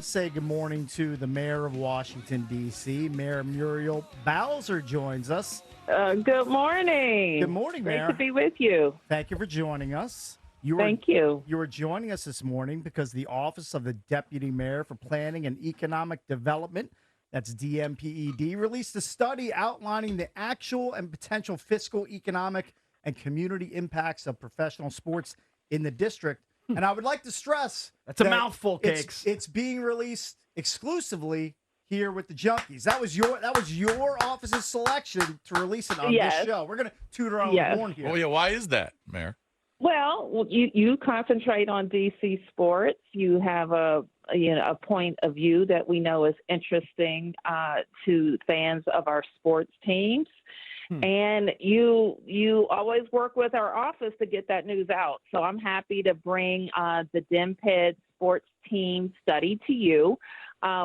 Say good morning to the mayor of Washington, D.C. Mayor Muriel Bowser joins us. Good Good morning. morning, Great to Mayor. be with you. Thank you for joining us. You are Thank you. you are joining us this morning because the Office of the Deputy Mayor for Planning and Economic Development, that's DMPED, released a study outlining the actual and potential fiscal, economic, and community impacts of professional sports in the district. And I would like to stress That's a that mouthful, Cakes. it's being released exclusively here with the Junkies. That was your office's selection to release it on this Yes. show. We're gonna toot our own Yes. horn here. Oh yeah, why is that, Mayor? Well, you concentrate on DC sports. You have a point of view that we know is interesting to fans of our sports teams. And you always work with our office to get that news out. So I'm happy to bring the DMPED sports team study to you.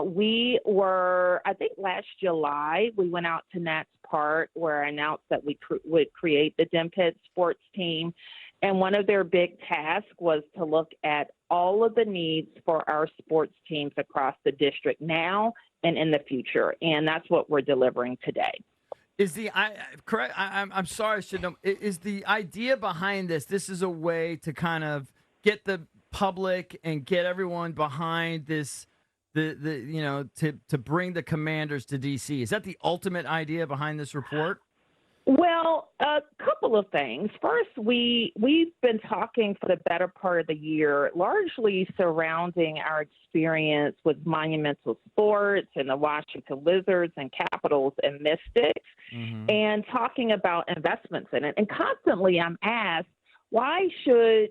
We were, I think last July, we went out to Nats Park where I announced that we would create the DMPED sports team. And one of their big tasks was to look at all of the needs for our sports teams across the district now and in the future. And that's what we're delivering today. Correct? I'm sorry, I should know. Is the idea behind this? This is a way to kind of get the public and get everyone behind this. To bring the Commanders to DC. Is that the ultimate idea behind this report? Well, a couple of things. First, we've been talking for the better part of the year, largely surrounding our experience with monumental sports and the Washington Wizards and Capitals and Mystics, and talking about investments in it. And constantly I'm asked, why should,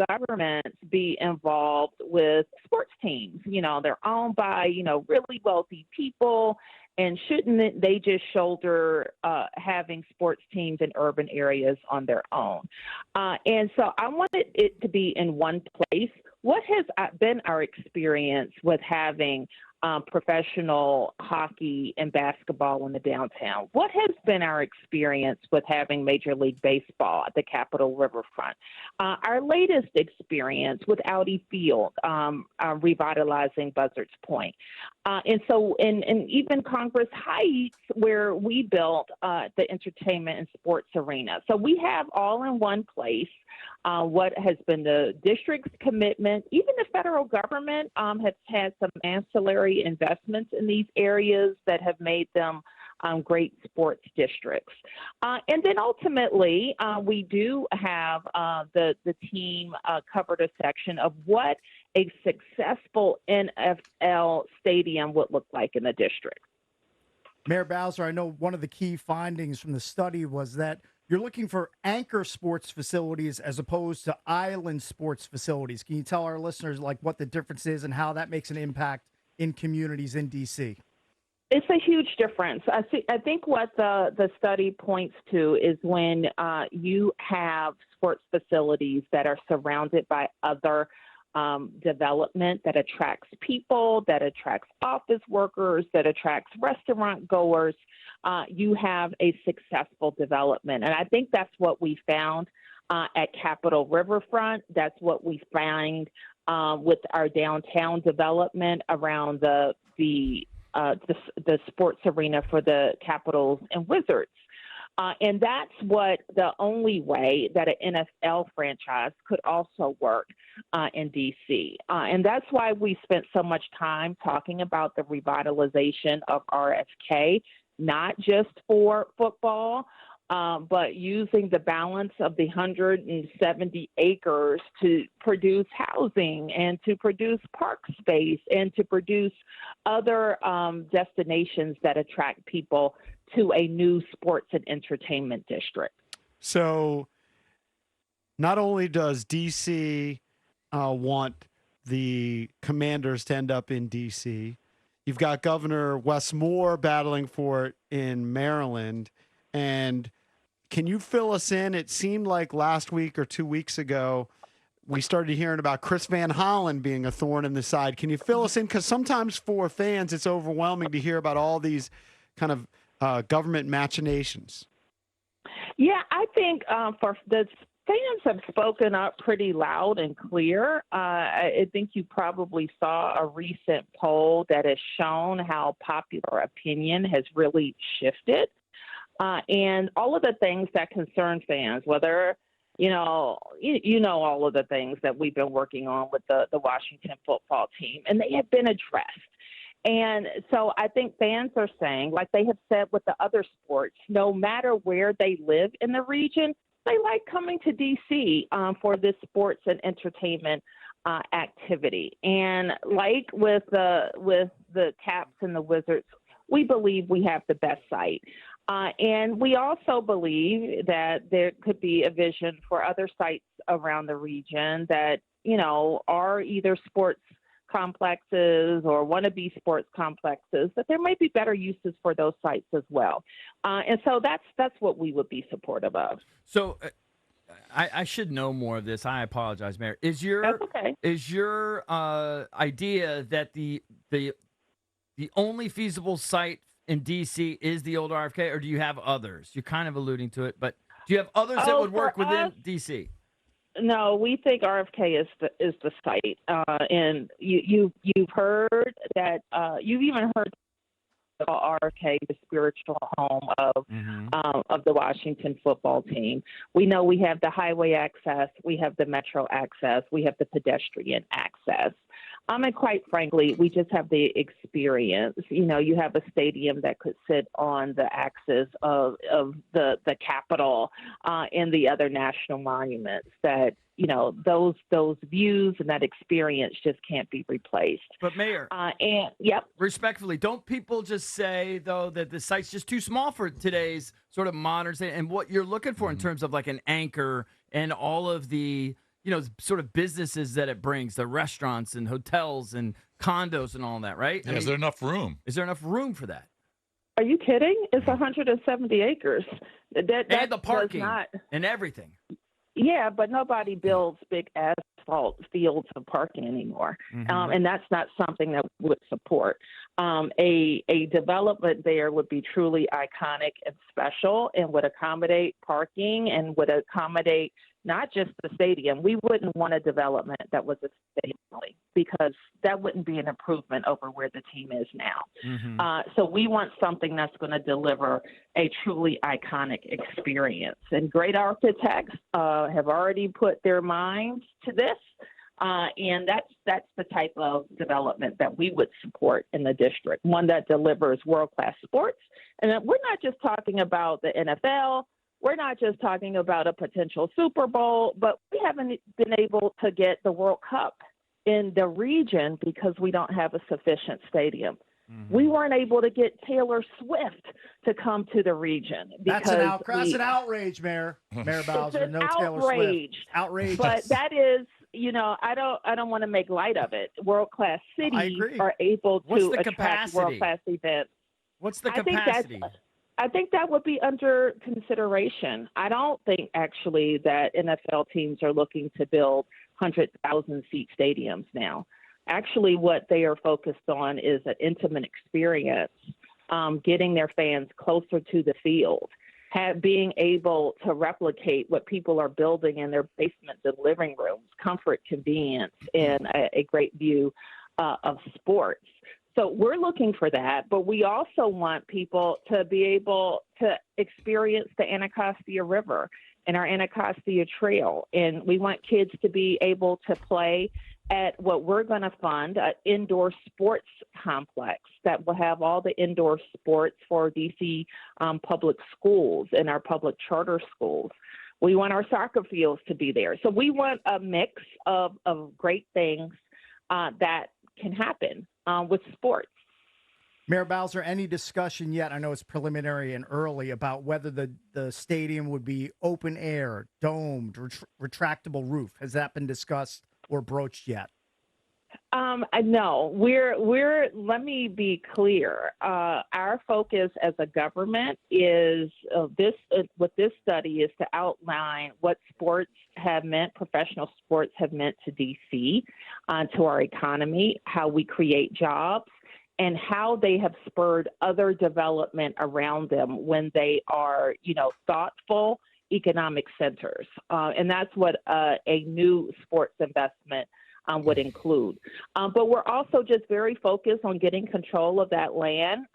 governments be involved with sports teams? They're owned by, really wealthy people. And shouldn't they just shoulder having sports teams in urban areas on their own? And so I wanted it to be in one place. What has been our experience with having professional hockey and basketball in the downtown? What has been our experience with having Major League Baseball at the Capitol Riverfront? Our latest experience with Audi Field, revitalizing Buzzards Point. And even Congress Heights, where we built the entertainment and sports arena. So we have all in one place what has been the district's commitment. Even the federal government has had some ancillary investments in these areas that have made them great sports districts. And then ultimately, we do have the team covered a section of what a successful NFL stadium would look like in the district. Mayor Bowser, I know one of the key findings from the study was that you're looking for anchor sports facilities as opposed to island sports facilities. Can you tell our listeners what the difference is and how that makes an impact in communities in DC? It's a huge difference. I think what the study points to is when you have sports facilities that are surrounded by other development that attracts people, that attracts office workers, that attracts restaurant goers, you have a successful development. And I think that's what we found at Capitol Riverfront. That's what we find with our downtown development around the sports arena for the Capitals and Wizards. And that's what the only way that an NFL franchise could also work in D.C. And that's why we spent so much time talking about the revitalization of RFK, not just for football, but using the balance of the 170 acres to produce housing and to produce park space and to produce other destinations that attract people to a new sports and entertainment district. So not only does D.C. Want the Commanders to end up in D.C., you've got Governor Wes Moore battling for it in Maryland. And can you fill us in? It seemed like last week or 2 weeks ago, we started hearing about Chris Van Hollen being a thorn in the side. Can you fill us in? Because sometimes for fans, it's overwhelming to hear about all these kind of government machinations. Yeah, I think for the fans have spoken up pretty loud and clear. I think you probably saw a recent poll that has shown how popular opinion has really shifted. And all of the things that concern fans, whether, you know all of the things that we've been working on with the Washington football team, and they have been addressed. And so I think fans are saying, like they have said with the other sports, no matter where they live in the region, they like coming to D.C. For this sports and entertainment activity. And like with the Caps and the Wizards, we believe we have the best site. And we also believe that there could be a vision for other sites around the region that, are either sports complexes or wannabe sports complexes, that there might be better uses for those sites as well. And so that's what we would be supportive of. So I should know more of this. I apologize, Mayor. Is your idea that the only feasible site in D.C. is the old RFK, or do you have others? You're kind of alluding to it, but do you have others that would work within D.C.? No, we think RFK is the site, and you've heard that you've even heard RFK the spiritual home of the Washington football team. We know we have the highway access, we have the metro access, we have the pedestrian access. And quite frankly, we just have the experience. You have a stadium that could sit on the axis of the Capitol and the other national monuments that, those views and that experience just can't be replaced. But Mayor, respectfully, don't people just say, though, that the site's just too small for today's sort of modern state and what you're looking for in terms of like an anchor and all of the sort of businesses that it brings, the restaurants and hotels and condos and all that, right? Is there enough room? Is there enough room for that? Are you kidding? It's 170 acres. And the parking and everything. Yeah, but nobody builds big asphalt fields of parking anymore. And that's not something that we would support. A development there would be truly iconic and special and would accommodate parking and would accommodate not just the stadium. We wouldn't want a development that was a stadium only, because that wouldn't be an improvement over where the team is now. So we want something that's going to deliver a truly iconic experience. And great architects have already put their minds to this. And that's the type of development that we would support in the district, one that delivers world-class sports. And we're not just talking about the NFL. We're not just talking about a potential Super Bowl, but we haven't been able to get the World Cup in the region because we don't have a sufficient stadium. We weren't able to get Taylor Swift to come to the region. That's an outrage, Mayor Bowser. No Taylor Swift. Outrage. But that is, I don't want to make light of it. World-class cities are able to attract world-class events. What's the capacity? I think that would be under consideration. I don't think actually that NFL teams are looking to build 100,000-seat stadiums now. Actually, what they are focused on is an intimate experience, getting their fans closer to the field, being able to replicate what people are building in their basements and living rooms, comfort, convenience, and a great view of sports. So we're looking for that, but we also want people to be able to experience the Anacostia River and our Anacostia Trail. And we want kids to be able to play at what we're going to fund, an indoor sports complex that will have all the indoor sports for D.C. Public schools and our public charter schools. We want our soccer fields to be there. So we want a mix of great things that can happen with sports. Mayor Bowser, any discussion yet? I know it's preliminary and early about whether the stadium would be open air, domed, retractable roof. Has that been discussed or broached yet? No, let me be clear. Our focus as a government is with this study is to outline what sports have meant, professional sports have meant to DC, to our economy, how we create jobs, and how they have spurred other development around them when they are, thoughtful economic centers. And that's what a new sports investment would include. But we're also just very focused on getting control of that land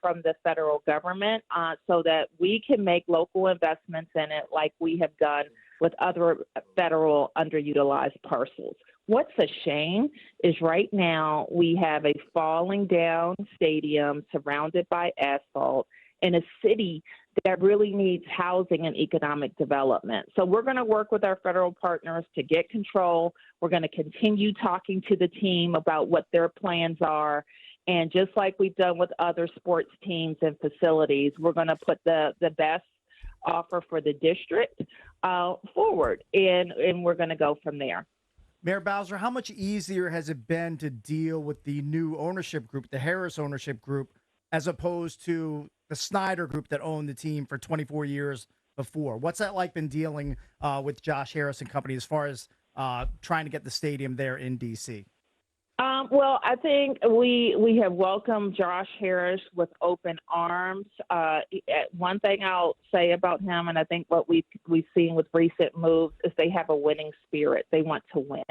from the federal government so that we can make local investments in it like we have done with other federal underutilized parcels. What's a shame is right now we have a falling down stadium surrounded by asphalt in a city that really needs housing and economic development. So we're going to work with our federal partners to get control. We're going to continue talking to the team about what their plans are. And just like we've done with other sports teams and facilities, we're going to put the best offer for the district forward, and we're going to go from there. Mayor Bowser, how much easier has it been to deal with the new ownership group, the Harris ownership group, as opposed to the Snyder group that owned the team for 24 years before? What's that like been dealing with Josh Harris and company as far as trying to get the stadium there in D.C.? Well, I think we have welcomed Josh Harris with open arms. One thing I'll say about him, and I think what we've seen with recent moves, is they have a winning spirit. They want to win.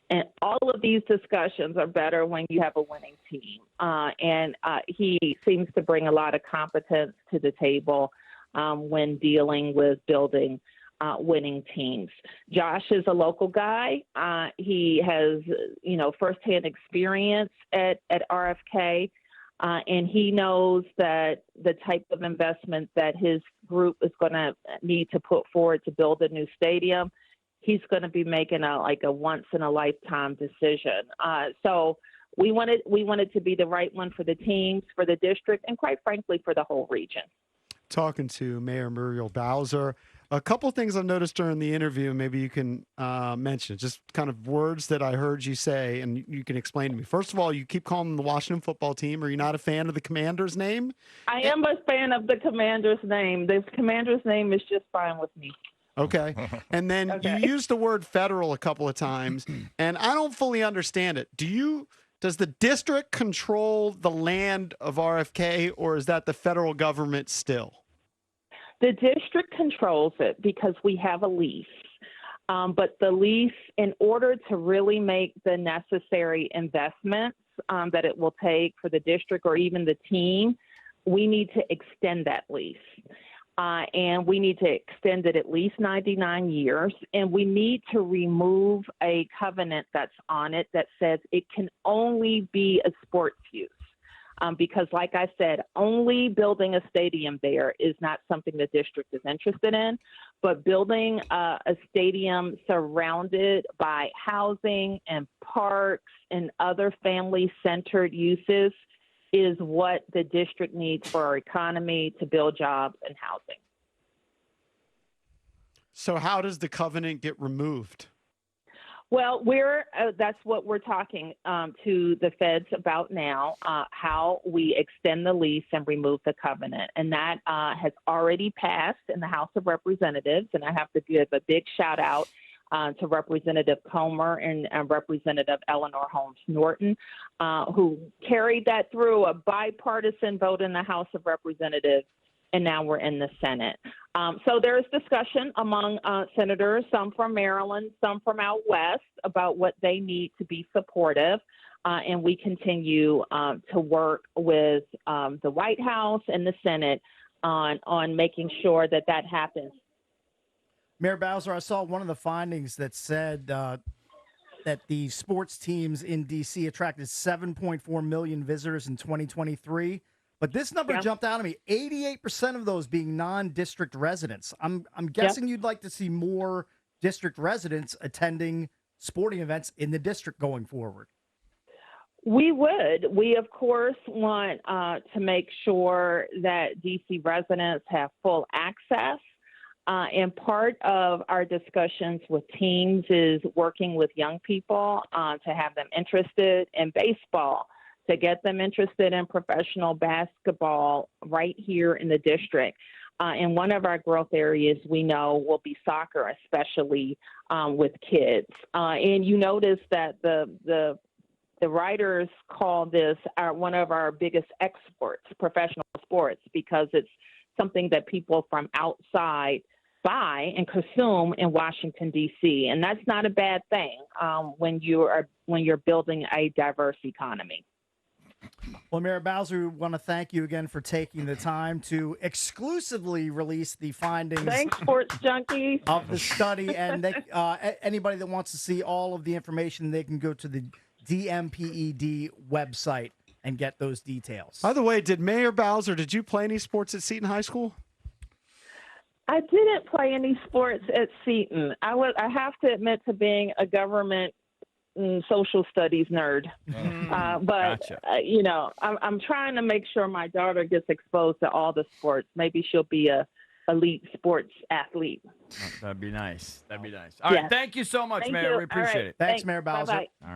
And all of these discussions are better when you have a winning team. And he seems to bring a lot of competence to the table when dealing with building winning teams. Josh is a local guy. He has, firsthand experience at RFK, and he knows that the type of investment that his group is going to need to put forward to build a new stadium, he's going to be making a once in a lifetime decision. So we want it to be the right one for the teams, for the district, and quite frankly, for the whole region. Talking to Mayor Muriel Bowser. A couple of things I've noticed during the interview, maybe you can mention, just kind of words that I heard you say, and you can explain to me. First of all, you keep calling them the Washington football team. Are you not a fan of the Commander's name? I am a fan of the Commander's name. The Commander's name is just fine with me. Okay. And then you used the word federal a couple of times, and I don't fully understand it. Does the district control the land of RFK, or is that the federal government still? The district controls it because we have a lease. But the lease, in order to really make the necessary investments that it will take for the district or even the team, we need to extend that lease. And we need to extend it at least 99 years. And we need to remove a covenant that's on it that says it can only be a sports use. Because like I said, only building a stadium there is not something the district is interested in, but building a stadium surrounded by housing and parks and other family-centered uses is what the district needs for our economy to build jobs and housing. So how does the covenant get removed? Well, that's what we're talking to the feds about now, how we extend the lease and remove the covenant. And that has already passed in the House of Representatives. And I have to give a big shout out to Representative Comer and Representative Eleanor Holmes Norton, who carried that through a bipartisan vote in the House of Representatives. And now we're in the Senate. So there's discussion among senators, some from Maryland, some from out west, about what they need to be supportive. And we continue to work with the White House and the Senate on making sure that happens. Mayor Bowser, I saw one of the findings that said that the sports teams in D.C. attracted 7.4 million visitors in 2023. But this number jumped out at me, 88% of those being non-district residents. I'm guessing you'd like to see more district residents attending sporting events in the district going forward. We would. We, of course, want to make sure that D.C. residents have full access. And part of our discussions with teams is working with young people to have them interested in baseball, to get them interested in professional basketball right here in the district. And one of our growth areas we know will be soccer, especially with kids. And you notice that the writers call this one of our biggest exports, professional sports, because it's something that people from outside buy and consume in Washington, D.C., and that's not a bad thing when you're building a diverse economy. Well, Mayor Bowser, we want to thank you again for taking the time to exclusively release the findings Thanks, Sports Junkies. of the study. And anybody that wants to see all of the information, they can go to the DMPED website and get those details. By the way, Mayor Bowser, did you play any sports at Seton High School? I didn't play any sports at Seton. I have to admit to being a government social studies nerd. But, Gotcha. I'm trying to make sure my daughter gets exposed to all the sports. Maybe she'll be a elite sports athlete. That'd be nice. All right. Yes. Thank you so much, Thank Mayor. you. We appreciate All right. it. Thanks, Mayor Bowser. Bye-bye. All right.